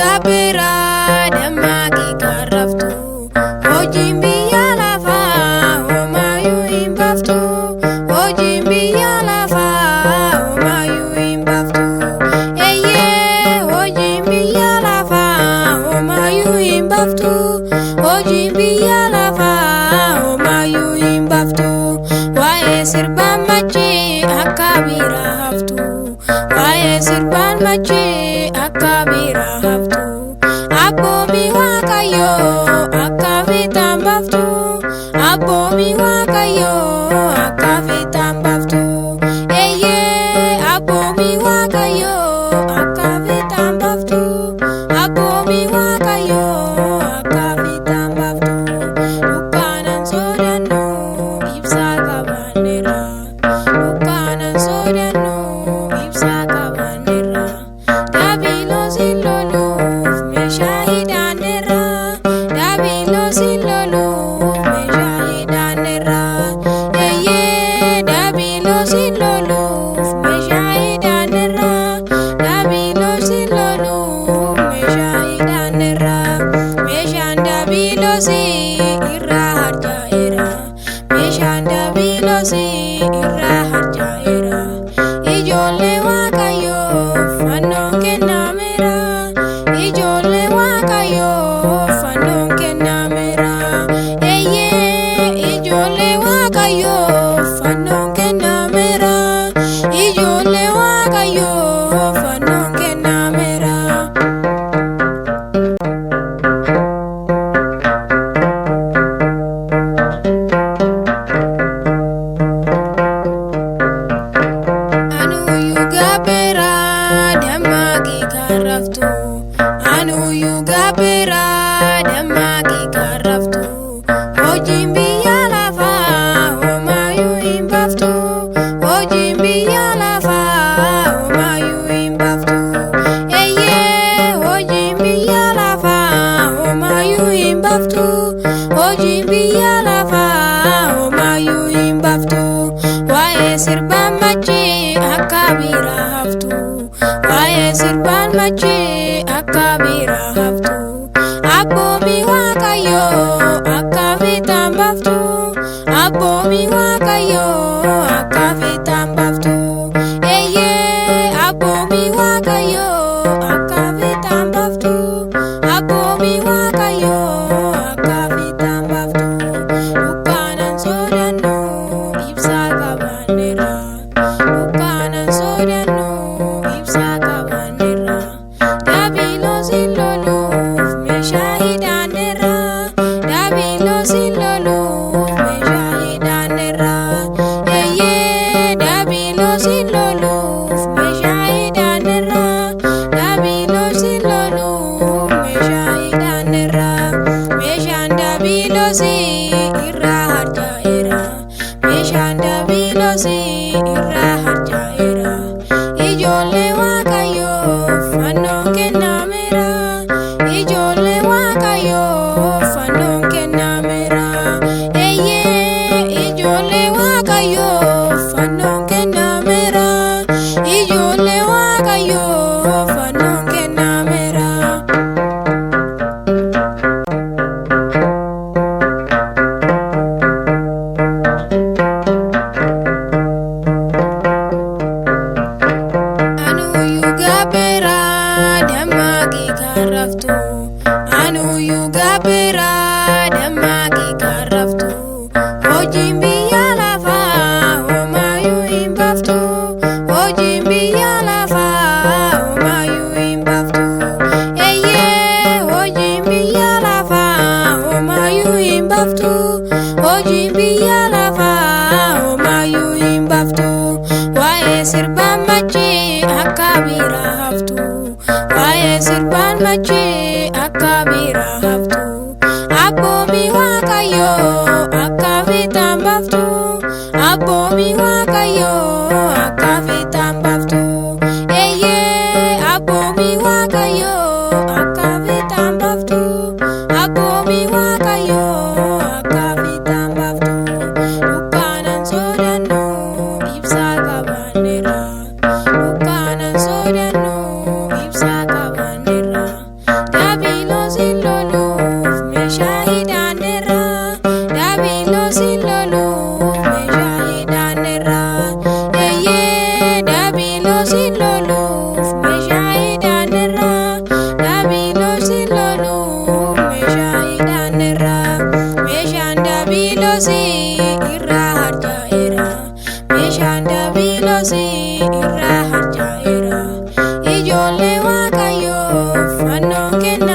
gabera damagi karaftu ojimbi yalafa omayu imbaftu ojimbi yalafa omayu imbaftu eye ojimbi yalafa omayu imbaftu ojimbi yalafa omayu imbaftu wae sirban machi akabira haftu wae sirban machi akabira haftu abomi wakayo akavitan baftu abomi wakayo akavitan baftu eye abomi wakayo akavitan baftu abomi wakayo akavitan baftu lukanan sodanu ibsa kabanera lukanan sodanu ibsa kabanera dabilo siloluf meshahidanera dabilo siloluf meshahidanera eye dabilo siloluf meshahidanera dabilo siloluf meshahidanera meshan dabilo si irra harjaera meshan dabilo si irra harjaera ijole wakayo fanon kenamera ijole wakayo fanon kenamera eye ijole wakayo fanon kenamera ijole wakayo fanon kenamera anu yugabera damagi karaftu anu yugabera damagi karaftu ojimbi yalafa omayu imbaftu ojimbi yalafa omayu imbaftu eye ojimbi yalafa omayu imbaftu ojimbi yalafa omayu imbaftu wae sirban machi akabira haftu wae sirban machi akabira haftu abomi wakayo akavitan baftu abomi wakayo akavitan baftu eye abomi wakayo akavitan baftu abomi wakayo akavitan baftu lukanan sodanu ibsa kabanera lukanan sodanu ibsa kabanera dabilo siloluf meshahidanera dabilo siloluf meshahidanera eye dabilo siloluf meshahidanera dabilo siloluf meshahidanera meshan dabilo si irra harjaera meshan dabilo si irra harjaera ijole wakayo fanon kenamera ijole wakayo fanon kenamera eye ijole wakayo fanon kenamera ijole wakayo fanon kenamera anu yugabera damagi karaftu anu yugabera damagi karaftu ojimbi yalafa omayu imbaftu ojimbi yalafa omayu imbaftu eye ojimbi yalafa omayu imbaftu ojimbi yalafa omayu imbaftu wae sirban machi akabira haftu wae sirban machi akabira haftu abomi wakayo akavitan baftu abomi wakayo akavitan baftu eye abomi wakayo akavitan baftu abomi wakayo akavitan baftu lukanan sodanu ibsa kabanera lukanan sodanu ibsa kabanera kennu